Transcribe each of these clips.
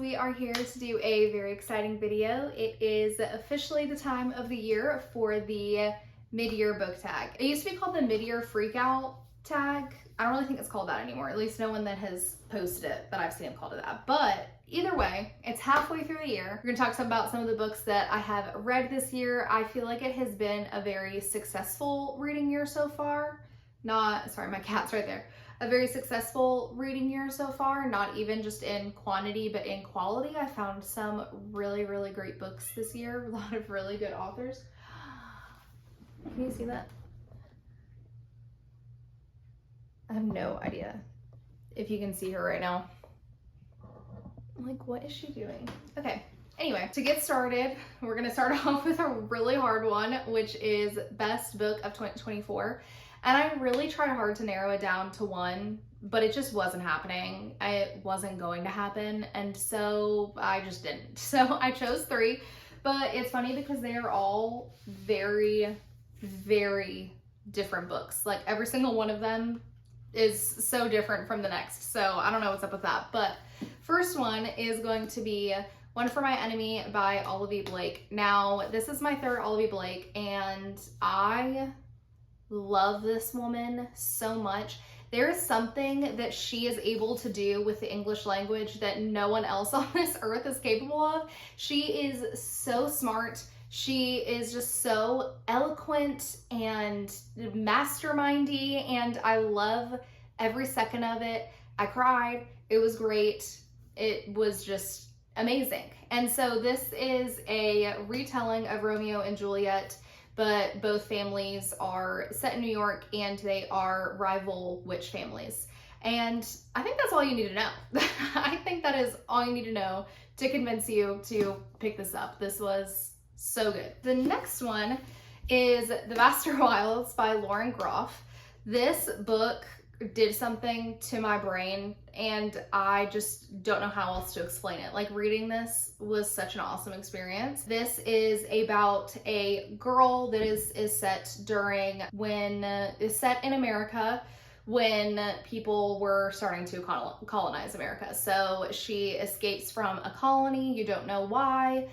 we are here to do a very exciting video. It is officially the time of the year for the mid-year book tag. It used to be called the mid-year freakout tag. I don't really think it's called that anymore. At least no one that has posted it that I've seen called it that. But either way, it's halfway through the year. We're gonna talk about some of the books that I have read this year. I feel like it has been a very successful reading year so far. Sorry, my cat's right there. A very successful reading year so far, not even just in quantity, but in quality. I found some really, really great books this year. A lot of really good authors. Can you see that? I have no idea if you can see her right now. I'm like, what is she doing? Okay, anyway, to get started, we're gonna start off with a really hard one, which is Best Book of 2024. And I really tried hard to narrow it down to one, but it just wasn't happening. It wasn't going to happen, and so I just didn't. So I chose three, but it's funny because they are all very, very different books. Like every single one of them is so different from the next. So I don't know what's up with that. But first one is going to be One for My Enemy by Olivia Blake. Now, this is my third Olivia Blake, and I love this woman so much. There is something that she is able to do with the English language that no one else on this earth is capable of. She is so smart. She is just so eloquent and mastermindy, and I love every second of it. I cried. It was great. It was just amazing. And so this is a retelling of Romeo and Juliet, but both families are set in New York and they are rival witch families. And I think that's all you need to know. I think that is all you need to know to convince you to pick this up. This was so good. The next one is The Vaster Wilds by Lauren Groff. This book did something to my brain, and I just don't know how else to explain it. Like, reading this was such an awesome experience. This is about a girl that is set in America when people were starting to colonize America. So she escapes from a colony. You don't know why.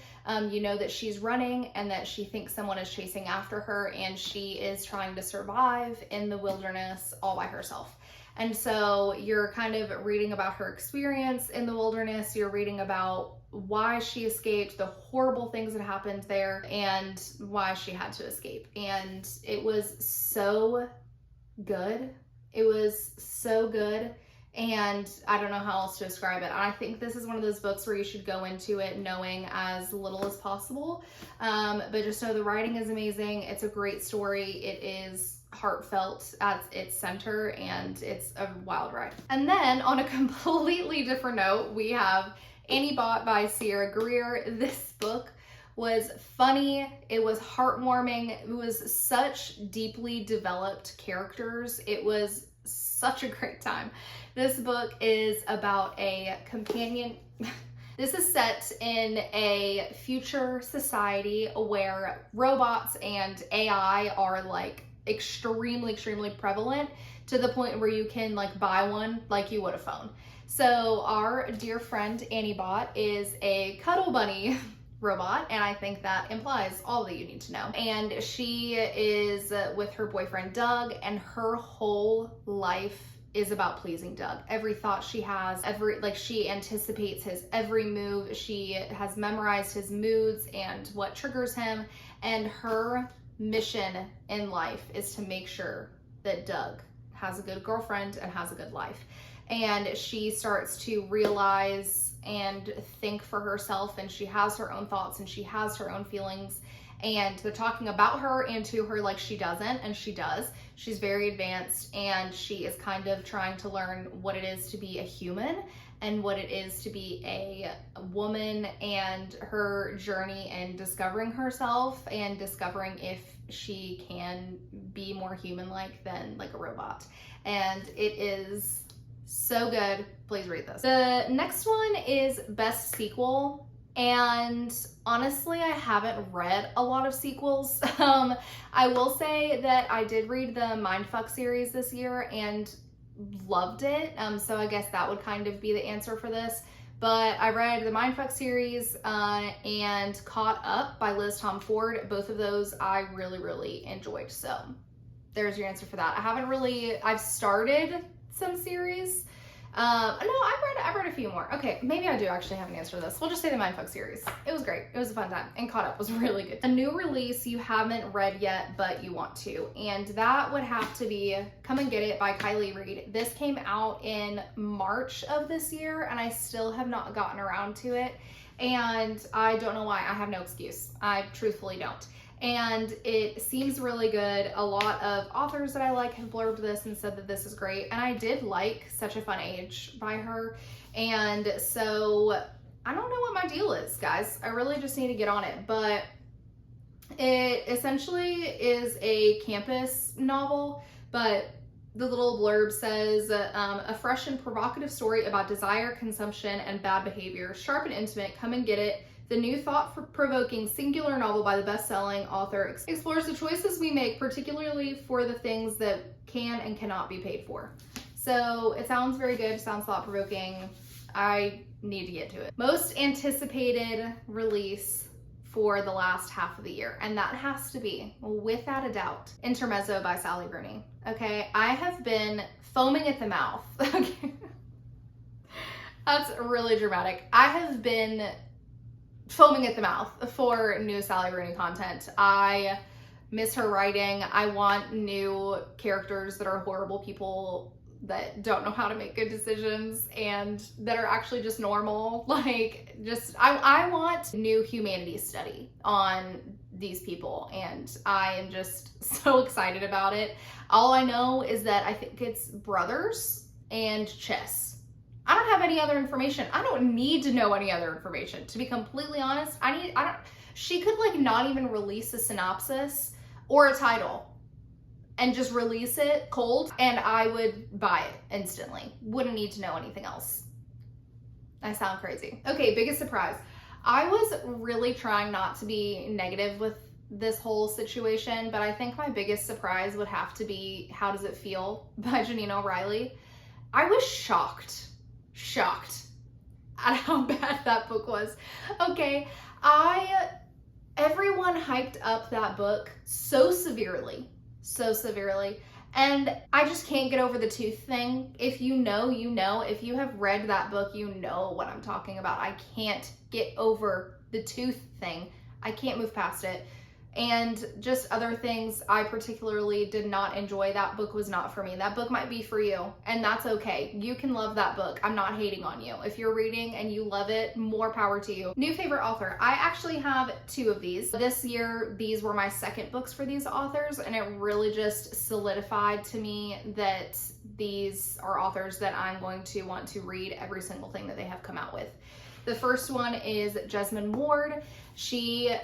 You know that she's running and that she thinks someone is chasing after her, and she is trying to survive in the wilderness all by herself. And so you're kind of reading about her experience in the wilderness. You're reading about why she escaped, the horrible things that happened there, and why she had to escape. And it was so good. It was so good, and I don't know how else to describe it. I think this is one of those books where you should go into it knowing as little as possible, but just know the writing is amazing. It's a great story. It is heartfelt at its center, and it's a wild ride. And then on a completely different note, we have Annie Bot by Sierra Greer. This book was funny, it was heartwarming, it was such deeply developed characters. It was such a great time. This book is about a companion. This is set in a future society where robots and AI are like extremely prevalent, to the point where you can like buy one like you would a phone. So our dear friend Annie Bot is a cuddle bunny robot, and I think that implies all that you need to know. And she is with her boyfriend Doug, and her whole life is about pleasing Doug. Every thought she has, she anticipates his every move. She has memorized his moods and what triggers him, and her mission in life is to make sure that Doug has a good girlfriend and has a good life. And she starts to realize and think for herself, and she has her own thoughts and she has her own feelings, and they're talking about her and to her like she doesn't, and she does. She's very advanced, and she is kind of trying to learn what it is to be a human and what it is to be a woman, and her journey in discovering herself and discovering if she can be more human-like than like a robot. And it is so good. Please read this. The next one is Best Sequel, and honestly, I haven't read a lot of sequels. I will say that I did read the Mindfuck series this year and loved it. So I guess that would kind of be the answer for this. But I read the Mindfuck series and Caught Up by Liz Tom Ford. Both of those I really, really enjoyed. So there's your answer for that. I've started some series. No, I've read a few more. Okay, maybe I do actually have an answer to this. We'll just say the Mindfuck series. It was great. It was a fun time. And Caught Up was really good. A new release you haven't read yet, but you want to. And that would have to be Come and Get It by Kylie Reed. This came out in March of this year, and I still have not gotten around to it. And I don't know why. I have no excuse. I truthfully don't. And it seems really good. A lot of authors that I like have blurbed this and said that this is great. And I did like Such a Fun Age by her. And so I don't know what my deal is, guys. I really just need to get on it. But it essentially is a campus novel, but the little blurb says, a fresh and provocative story about desire, consumption, and bad behavior. Sharp and intimate, come and get it. The new thought-provoking singular novel by the best-selling author explores the choices we make, particularly for the things that can and cannot be paid for. So it sounds very good, sounds thought-provoking. I need to get to it. Most anticipated release for the last half of the year, and that has to be, without a doubt, Intermezzo by Sally Rooney. Okay, I have been foaming at the mouth. Okay, that's really dramatic. I have been foaming at the mouth for new Sally Rooney content. I miss her writing. I want new characters that are horrible people that don't know how to make good decisions and that are actually just normal. Like, just, I want new humanities study on these people, and I am just so excited about it. All I know is that I think it's brothers and chess. I don't have any other information. I don't need to know any other information. To be completely honest, she could like not even release a synopsis or a title and just release it cold, and I would buy it instantly. Wouldn't need to know anything else. I sound crazy. Okay, biggest surprise. I was really trying not to be negative with this whole situation, but I think my biggest surprise would have to be How Does It Feel by Janine O'Reilly. I was shocked at how bad that book was. Okay, everyone hyped up that book so severely, and I just can't get over the tooth thing. If you know, you know. If you have read that book, you know what I'm talking about. I can't get over the tooth thing. I can't move past it. And just other things I particularly did not enjoy. That book was not for me. That book might be for you, and that's okay. You can love that book. I'm not hating on you. If you're reading and you love it, more power to you. New favorite author. I actually have 2 of these. This year, these were my second books for these authors, and it really just solidified to me that these are authors that I'm going to want to read every single thing that they have come out with. The first one is Jesmyn Ward.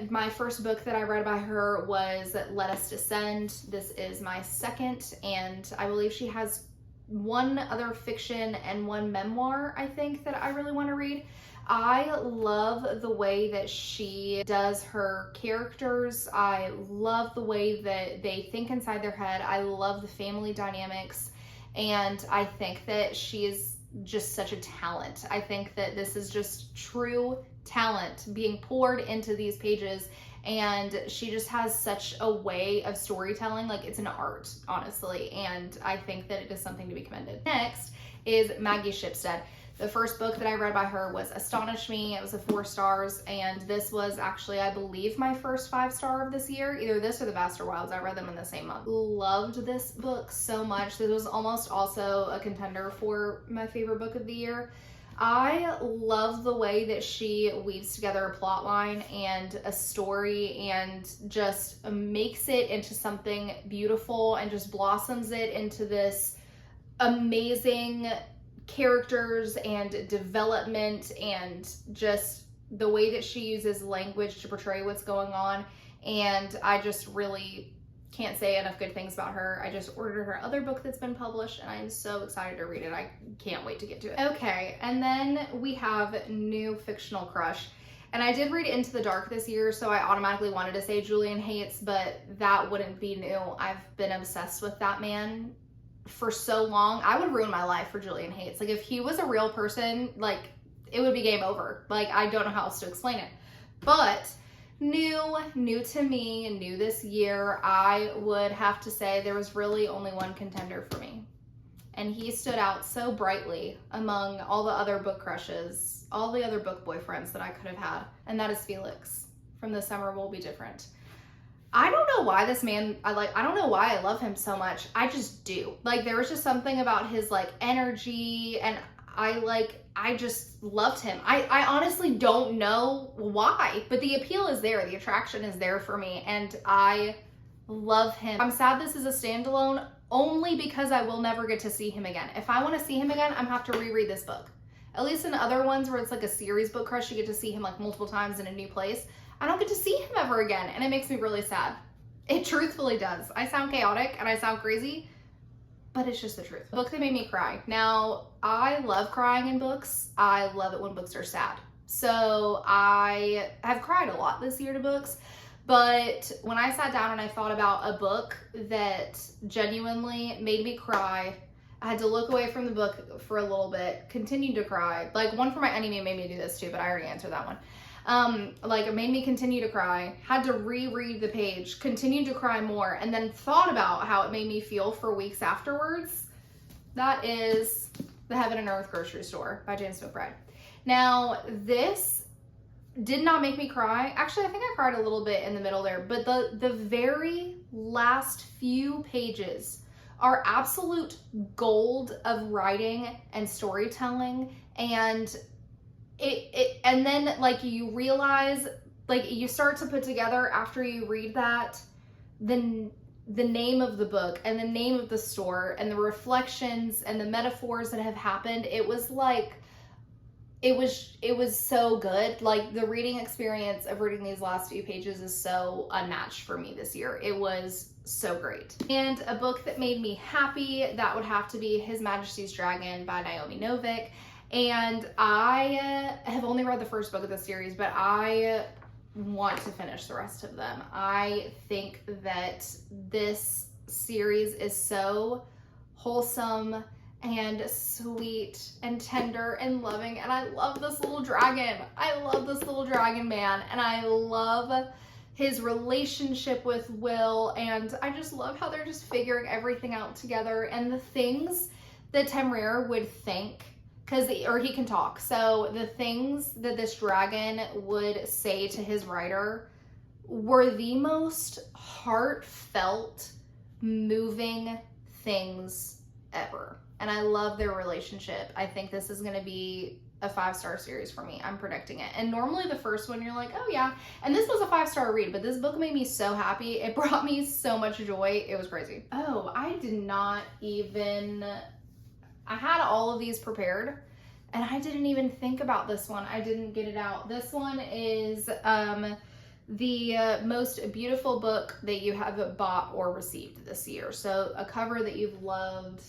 My first book that I read by her was Let Us Descend. This is my second, and I believe she has one other fiction and one memoir, I think, that I really want to read. I love the way that she does her characters. I love the way that they think inside their head. I love the family dynamics, and I think that she is just such a talent. I think that this is just true talent being poured into these pages, and she just has such a way of storytelling. Like, it's an art, honestly, and I think that it is something to be commended. Next is Maggie Shipstead. The first book that I read by her was Astonish Me. It was a 4 stars, and this was actually, I believe, my first 5-star of this year. Either this or The Vaster Wilds. I read them in the same month. Loved this book so much. This was almost also a contender for my favorite book of the year. I love the way that she weaves together a plot line and a story and just makes it into something beautiful and just blossoms it into this amazing characters and development, and just the way that she uses language to portray what's going on. And I just really can't say enough good things about her. I just ordered her other book that's been published, and I'm so excited to read it. I can't wait to get to it. Okay, and then we have new fictional crush. And I did read Into the Dark this year, so I automatically wanted to say Julian Hates, but that wouldn't be new. I've been obsessed with that man for so long. I would ruin my life for Julian Hates. Like, if he was a real person, like, it would be game over. Like, I don't know how else to explain it. But new to me, new this year, I would have to say there was really only one contender for me. And he stood out so brightly among all the other book crushes, all the other book boyfriends that I could have had. And that is Felix from The Summer Will Be Different. I don't know why this man, I don't know why I love him so much. I just do. Like, there was just something about his like energy, and I just loved him. I honestly don't know why, but the appeal is there. The attraction is there for me, and I love him. I'm sad this is a standalone only because I will never get to see him again. If I want to see him again, I'm gonna have to reread this book. At least in other ones where it's like a series book crush, you get to see him like multiple times in a new place. I don't get to see him ever again, and it makes me really sad. It truthfully does. I sound chaotic and I sound crazy, but it's just the truth. Book that made me cry. Now, I love crying in books. I love it when books are sad. So I have cried a lot this year to books. But when I sat down and I thought about a book that genuinely made me cry, I had to look away from the book for a little bit, continued to cry. Like, one for my enemy made me do this too, but I already answered that one. Like, it made me continue to cry, had to reread the page, continued to cry more, and then thought about how it made me feel for weeks afterwards. That is The Heaven and Earth Grocery Store by James McBride. Now, this did not make me cry. Actually, I think I cried a little bit in the middle there, but the very last few pages are absolute gold of writing and storytelling, and and then like you realize, like you start to put together after you read that the name of the book and the name of the store and the reflections and the metaphors that have happened. It was like, it was so good. Like, the reading experience of reading these last few pages is so unmatched for me this year. It was so great. And a book that made me happy, that would have to be His Majesty's Dragon by Naomi Novik. And I have only read the first book of the series, but I want to finish the rest of them. I think that this series is so wholesome and sweet and tender and loving, and I love this little dragon. I love this little dragon man, and I love his relationship with Will, and I just love how they're just figuring everything out together, and the things that Temrare would think, or he can talk, so the things that this dragon would say to his rider were the most heartfelt, moving things ever. And I love their relationship. I think this is going to be a 5-star series for me. I'm predicting it. And normally the first one, you're like, oh yeah. And this was a 5-star read, but this book made me so happy. It brought me so much joy. It was crazy. Oh, I did not even, I had all of these prepared, and I didn't even think about this one. I didn't get it out. This one is the most beautiful book that you have bought or received this year. So a cover that you've loved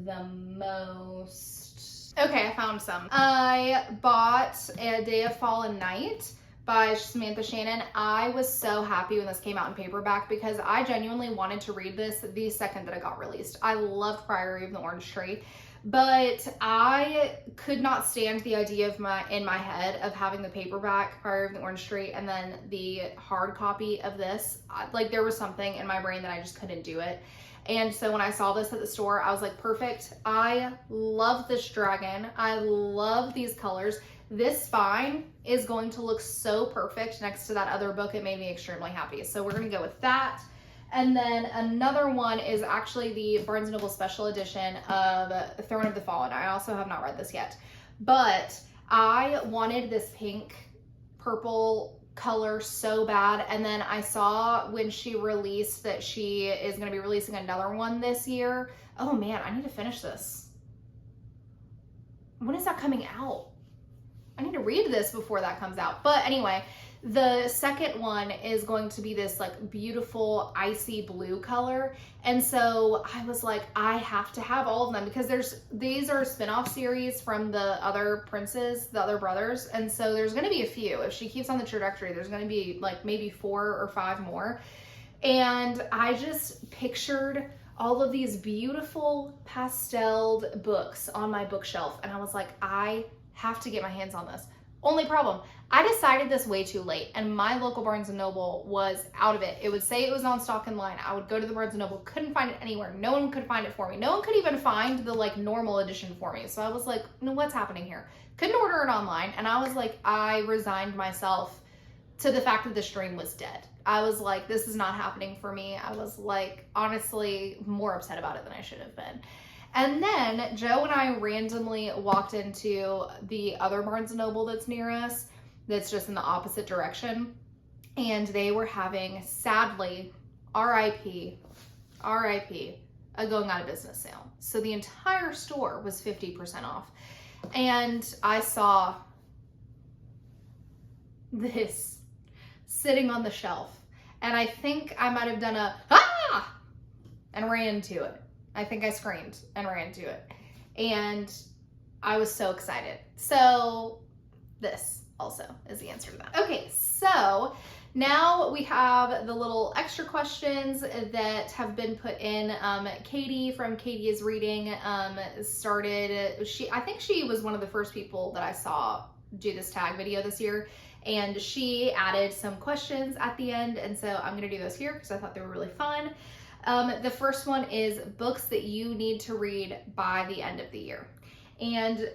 the most. Okay, I found some. I bought A Day of Fallen Night by Samantha Shannon. I was so happy when this came out in paperback because I genuinely wanted to read this the second that it got released. I loved Priory of the Orange Tree, but I could not stand the idea of in my head of having the paperback Priory of the Orange Tree and then the hard copy of this. Like, there was something in my brain that I just couldn't do it. And so when I saw this at the store, I was like, perfect. I love this dragon. I love these colors. This spine is going to look so perfect next to that other book. It made me extremely happy. So we're going to go with that. And then another one is actually the Barnes & Noble special edition of Throne of the Fallen. I also have not read this yet, but I wanted this pink purple color so bad, and then I saw when she released that she is going to be releasing another one this year. Oh man, I need to finish this. When is that coming out? I need to read this before that comes out. But anyway, the second one is going to be this like beautiful icy blue color, and so I was like, I have to have all of them because these are spin-off series from the other princes, the other brothers, and so there's going to be a few. If she keeps on the trajectory, there's going to be like maybe 4 or 5 more. And I just pictured all of these beautiful pasteled books on my bookshelf. And I was like, I have to get my hands on this. Only problem, I decided this way too late, and my local Barnes & Noble was out of it. It would say it was on stock in line. I would go to the Barnes & Noble, couldn't find it anywhere. No one could find it for me. No one could even find the like normal edition for me. So I was like, no, what's happening here? Couldn't order it online. And I was like, I resigned myself to the fact that this dream was dead. I was like, this is not happening for me. I was like, honestly, more upset about it than I should have been. And then Joe and I randomly walked into the other Barnes & Noble that's near us, that's just in the opposite direction. And they were having, sadly, RIP, a going out of business sale. So the entire store was 50% off. And I saw this sitting on the shelf. And I think I might have done a, ah! And ran to it. I think I screamed and ran to it. And I was so excited. So this also is the answer to that. Okay, so now we have the little extra questions that have been put in. Katie from Katie is Reading started, I think she was one of the first people that I saw do this tag video this year. And she added some questions at the end. And so I'm gonna do those here because I thought they were really fun. The first one is books that you need to read by the end of the year. And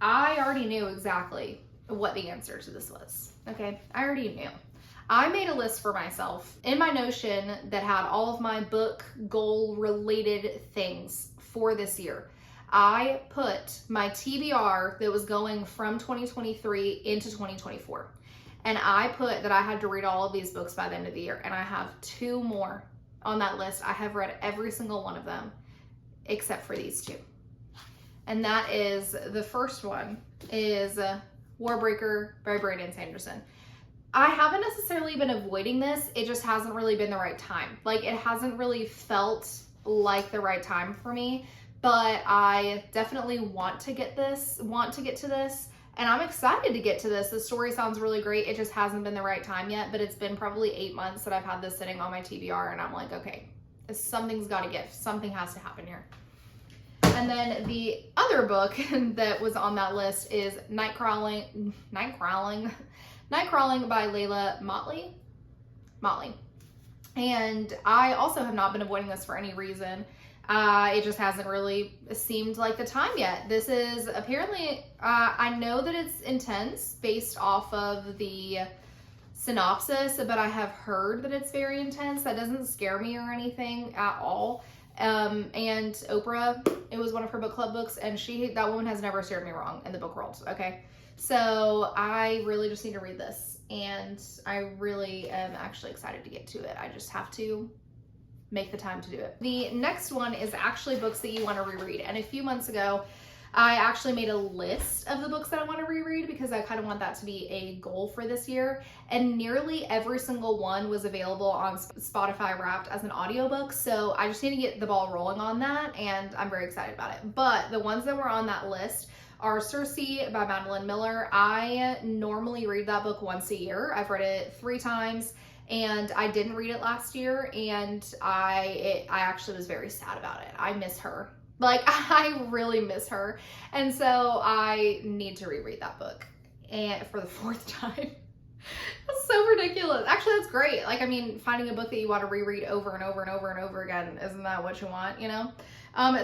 I already knew exactly what the answer to this was, okay? I already knew. I made a list for myself in my Notion that had all of my book goal related things for this year. I put my TBR that was going from 2023 into 2024. And I put that I had to read all of these books by the end of the year. And I have 2 more on that list. I have read every single one of them except for these 2. And that is, the first one is Warbreaker by Brandon Sanderson. I haven't necessarily been avoiding this. It just hasn't really been the right time. Like, it hasn't really felt like the right time for me, but I definitely want to get to this. And I'm excited to get to this. The story sounds really great. It just hasn't been the right time yet, but it's been probably 8 months that I've had this sitting on my TBR, and I'm like, okay, something's got to give. Something has to happen here. And then the other book that was on that list is Nightcrawling by Layla Motley. And I also have not been avoiding this for any reason. It just hasn't really seemed like the time yet. This is apparently, I know that it's intense based off of the synopsis, but I have heard that it's very intense. That doesn't scare me or anything at all. And Oprah, it was one of her book club books, and that woman has never steered me wrong in the book world, okay? So I really just need to read this, and I really am actually excited to get to it. I just have to make the time to do it. The next one is actually books that you want to reread. And a few months ago, I actually made a list of the books that I want to reread because I kind of want that to be a goal for this year. And nearly every single one was available on Spotify Wrapped as an audiobook. So I just need to get the ball rolling on that, and I'm very excited about it. But the ones that were on that list are Circe by Madeline Miller. I normally read that book once a year. I've read it 3 times. And I didn't read it last year, and I actually was very sad about it. I miss her. Like, I really miss her. And so I need to reread that book, and for the 4th time. That's so ridiculous. Actually, that's great. Like, I mean, finding a book that you want to reread over and over and over and over again, isn't that what you want, you know?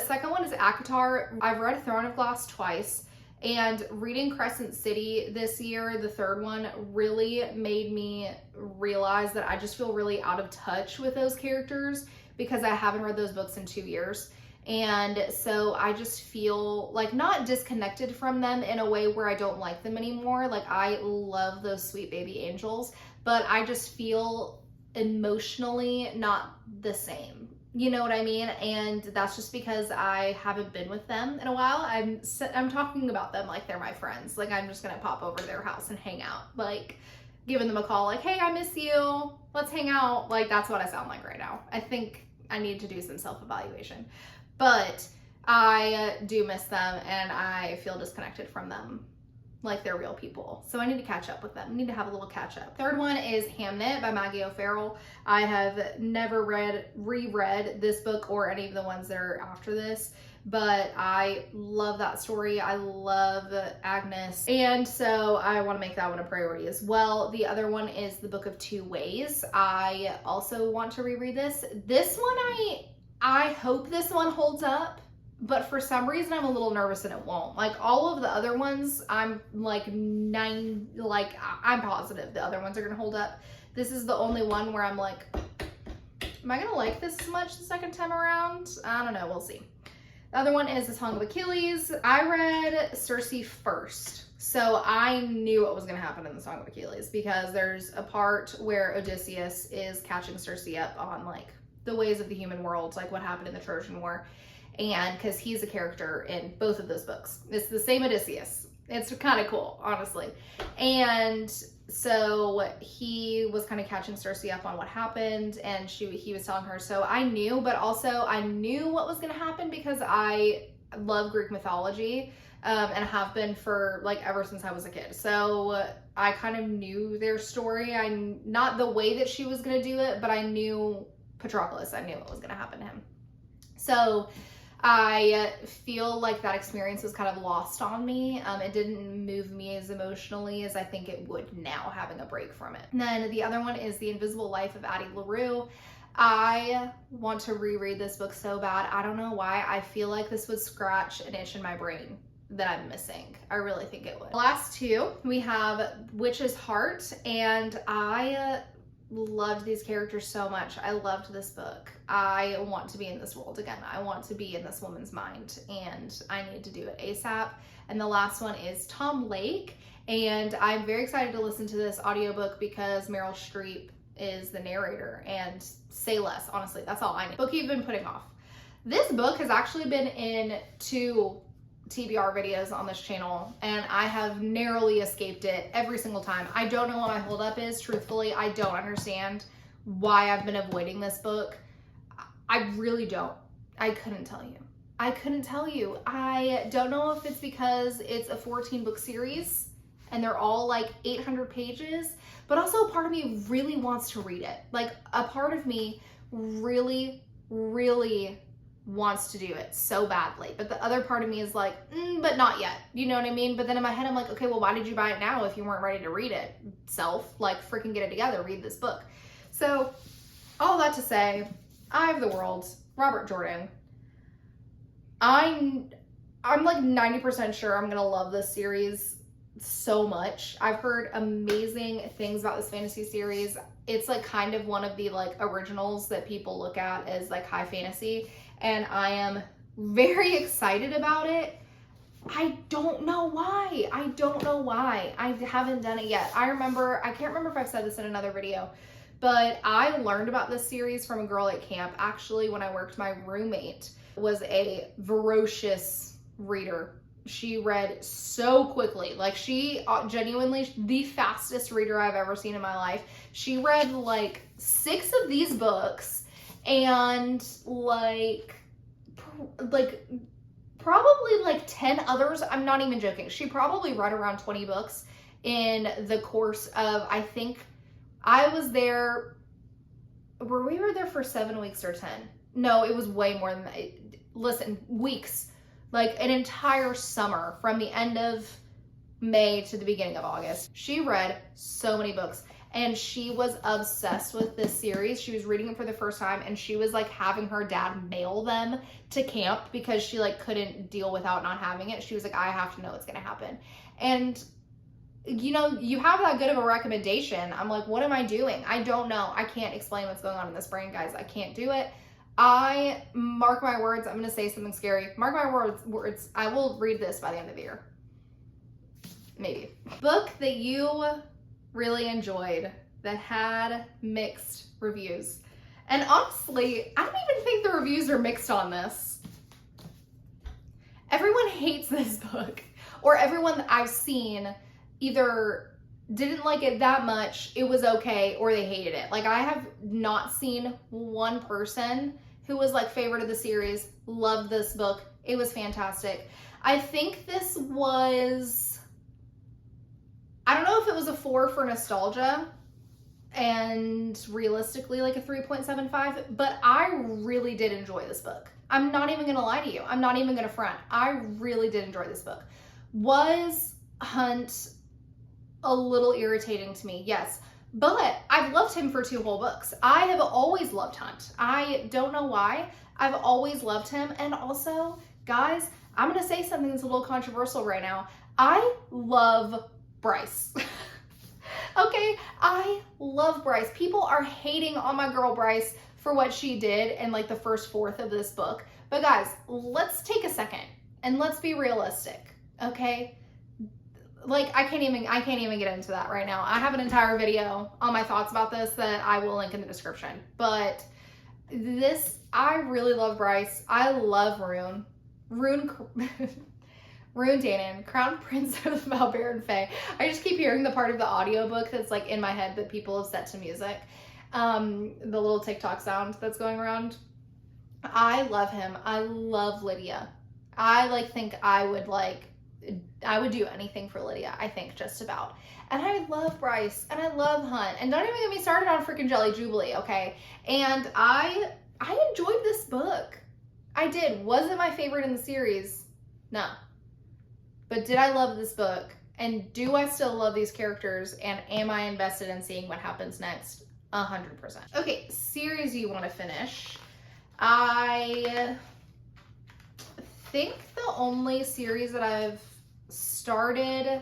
Second one is ACOTAR. I've read Throne of Glass twice. And reading Crescent City this year, the 3rd one, really made me realize that I just feel really out of touch with those characters because I haven't read those books in 2 years. And so I just feel like not disconnected from them in a way where I don't like them anymore. Like, I love those sweet baby angels, but I just feel emotionally not the same. You know what I mean? And that's just because I haven't been with them in a while. I'm talking about them like they're my friends. Like, I'm just gonna pop over to their house and hang out, like giving them a call, like, hey, I miss you, let's hang out. Like, that's what I sound like right now. I think I need to do some self-evaluation, but I do miss them, and I feel disconnected from them like they're real people. So I need to catch up with them. I need to have a little catch up. Third one is Hamnet by Maggie O'Farrell. I have never reread this book or any of the ones that are after this, but I love that story. I love Agnes. And so I want to make that one a priority as well. The other one is The Book of Two Ways. I also want to reread this. This one, I hope this one holds up. But for some reason, I'm a little nervous and it won't. Like all of the other ones, I'm like I'm positive the other ones are gonna hold up. This is the only one where I'm like, am I gonna like this as much the second time around? I don't know, we'll see. The other one is The Song of Achilles. I read Circe first. So I knew what was gonna happen in The Song of Achilles because there's a part where Odysseus is catching Circe up on like the ways of the human world, like what happened in the Trojan War. And because he's a character in both of those books. It's the same Odysseus. It's kind of cool, honestly. And so he was kind of catching Circe up on what happened, and he was telling her. So I knew, but also I knew what was going to happen because I love Greek mythology and have been for like ever since I was a kid. So I kind of knew their story. Not the way that she was going to do it, but I knew Patroclus. I knew what was going to happen to him. So I feel like that experience was kind of lost on me. It didn't move me as emotionally as I think it would now, having a break from it. And then the other one is The Invisible Life of Addie LaRue. I want to reread this book so bad. I don't know why. I feel like this would scratch an itch in my brain that I'm missing. I really think it would. The last two, we have Witch's Heart, and I loved these characters so much. I loved this book. I want to be in this world again. I want to be in this woman's mind, and I need to do it ASAP. And the last one is Tom Lake, and I'm very excited to listen to this audiobook because Meryl Streep is the narrator, and say less, honestly, that's all I need. Book you've been putting off. This book has actually been in 2 TBR videos on this channel, and I have narrowly escaped it every single time. I don't know what my holdup is, truthfully. I don't understand why I've been avoiding this book. I really don't. I couldn't tell you. I don't know if it's because it's a 14-book series and they're all like 800 pages, but also a part of me really wants to read it. Like a part of me really wants to do it so badly, but the other part of me is like, but not yet, you know what I mean? But then in my head I'm like, okay, well, why did you buy it now if you weren't ready to read it? Like freaking get it together, read this book. So all that to say, Eye of the World, Robert Jordan. I'm like 90% sure I'm gonna love this series so much. I've heard amazing things about this fantasy series. It's like kind of one of the like originals that people look at as like high fantasy, and I am very excited about it. I don't know why. I haven't done it yet. I can't remember if I've said this in another video, but I learned about this series from a girl at camp. Actually, when I worked, my roommate was a voracious reader. She read so quickly. Like she genuinely the fastest reader I've ever seen in my life. She read like 6 of these books and like probably like 10 others. I'm not even joking. She probably read around 20 books in the course of, I think I was there, we were there for 7 weeks or 10? No, it was way more than that. Listen, weeks. Like an entire summer from the end of May to the beginning of August. She read so many books and she was obsessed with this series. She was reading it for the first time and she was like having her dad mail them to camp because she like couldn't deal without not having it. She was like, I have to know what's gonna happen. And you know, you have that good of a recommendation. I'm like, what am I doing? I don't know. I can't explain what's going on in this brain, guys. I can't do it. I mark my words, I'm gonna say something scary. Mark my words, I will read this by the end of the year. Maybe. Book that you really enjoyed that had mixed reviews. And honestly, I don't even think the reviews are mixed on this. Everyone hates this book, or everyone that I've seen either didn't like it that much, it was okay, or they hated it. Like I have not seen one person who was like favorite of the series, loved this book, it was fantastic. I think this was I don't know if it was a 4 for nostalgia and realistically like a 3.75, but I really did enjoy this book. I'm not even gonna lie to you. I'm not even gonna front. I really did enjoy this book. Was Hunt a little irritating to me? Yes. But I've loved him for 2 whole books. I have always loved Hunt. I don't know why. I've always loved him. And also, guys, I'm going to say something that's a little controversial right now. I love Bryce. Okay, I love Bryce. People are hating on my girl Bryce for what she did in like the first fourth of this book. But guys, let's take a second and let's be realistic, okay? Like I can't even get into that right now. I have an entire video on my thoughts about this that I will link in the description. But this, I really love Bryce. I love Rune Danon, Crown Prince of Valbert and Fae. I just keep hearing the part of the audiobook that's like in my head that people have set to music. The little TikTok sound that's going around. I love him. I love Lydia. I think I would do anything for Lydia, I think, just about. And I love Bryce, and I love Hunt, and don't even get me started on freaking Jelly Jubilee, okay? And I enjoyed this book. I did. Was it my favorite in the series? No. But did I love this book? And do I still love these characters? And am I invested in seeing what happens next? 100%. Okay, series you want to finish. I think the only series that I've started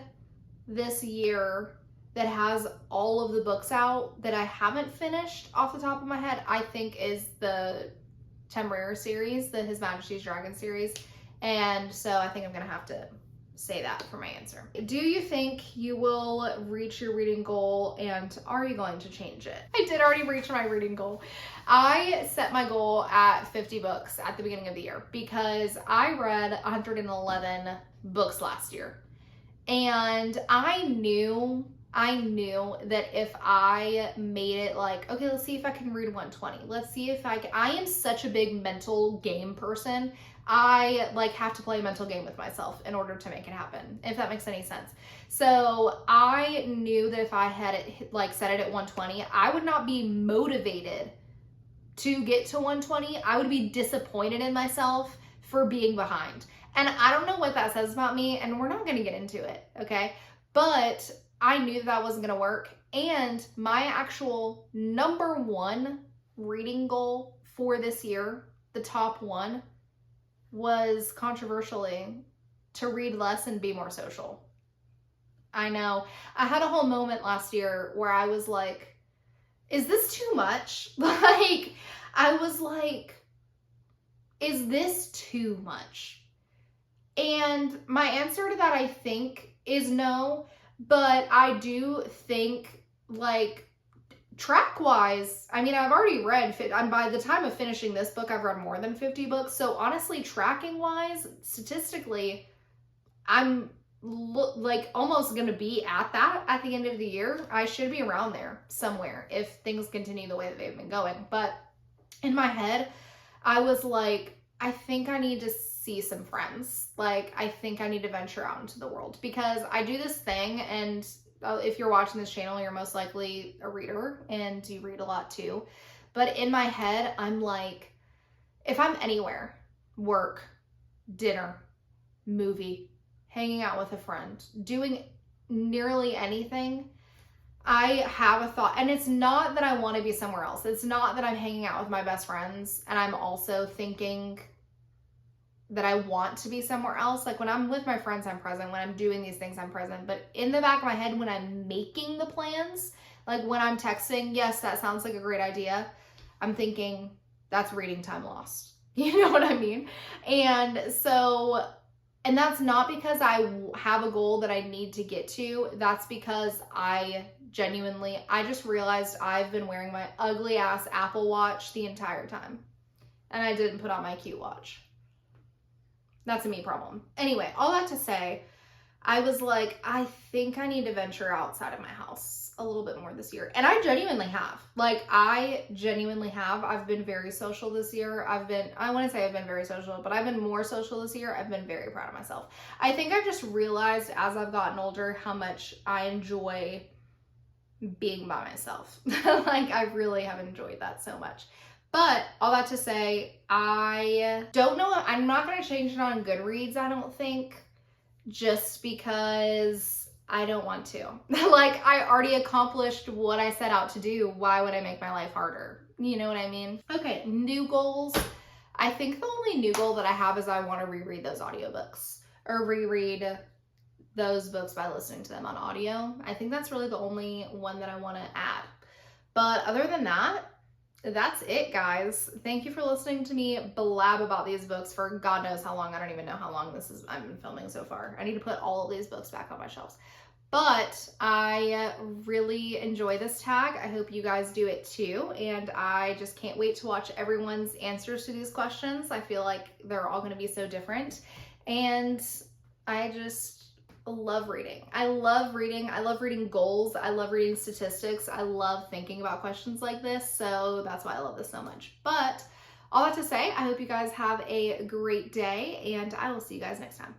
this year that has all of the books out that I haven't finished off the top of my head, I think is the Temeraire series, the His Majesty's Dragon series. And so I think I'm going to have to say that for my answer. Do you think you will reach your reading goal, and are you going to change it? I did already reach my reading goal. I set my goal at 50 books at the beginning of the year because I read 111 books last year. And I knew that if I made it like, okay, let's see if I can read 120. Let's see if I am such a big mental game person. I have to play a mental game with myself in order to make it happen, if that makes any sense. So I knew that if I had it set it at 120, I would not be motivated to get to 120. I would be disappointed in myself for being behind. And I don't know what that says about me, and we're not going to get into it, okay? But I knew that wasn't going to work. And my actual number 1 reading goal for this year, the top one, was controversially to read less and be more social. I know. I had a whole moment last year where I was like, is this too much? I was like, is this too much? And my answer to that, I think, is no. But I do think, track-wise, I mean, I've already read, by the time of finishing this book, I've read more than 50 books. So honestly, tracking-wise, statistically, I'm almost going to be at that at the end of the year. I should be around there somewhere if things continue the way that they've been going. But in my head, I was like, I think I need to see some friends. I think I need to venture out into the world because I do this thing, and if you're watching this channel, you're most likely a reader and you read a lot too. But in my head, I'm like, if I'm anywhere, work, dinner, movie, hanging out with a friend, doing nearly anything, I have a thought. And it's not that I want to be somewhere else. It's not that I'm hanging out with my best friends and I'm also thinking that I want to be somewhere else. When I'm with my friends, I'm present. When I'm doing these things, I'm present. But in the back of my head, when I'm making the plans, when I'm texting, yes, that sounds like a great idea, I'm thinking that's reading time lost. You know what I mean? And so, and that's not because I have a goal that I need to get to. That's because I just realized I've been wearing my ugly ass Apple Watch the entire time. And I didn't put on my cute watch. That's a me problem. Anyway, all that to say, I was like, I think I need to venture outside of my house a little bit more this year. And I genuinely have. Like, I genuinely have. I've been very social this year. I wouldn't say I've been very social, but I've been more social this year. I've been very proud of myself. I think I've just realized as I've gotten older how much I enjoy being by myself. Like, I really have enjoyed that so much. But all that to say, I don't know. I'm not going to change it on Goodreads, I don't think, just because I don't want to. Like, I already accomplished what I set out to do. Why would I make my life harder? You know what I mean? Okay, new goals. I think the only new goal that I have is I want to reread those audiobooks or reread those books by listening to them on audio. I think that's really the only one that I want to add. But other than that, that's it, guys. Thank you for listening to me blab about these books for God knows how long. I don't even know how long I've been filming so far. I need to put all of these books back on my shelves. But I really enjoy this tag. I hope you guys do it too. And I just can't wait to watch everyone's answers to these questions. I feel like they're all going to be so different. And I just love reading. I love reading. I love reading goals. I love reading statistics. I love thinking about questions like this. So that's why I love this so much. But all that to say, I hope you guys have a great day and I will see you guys next time.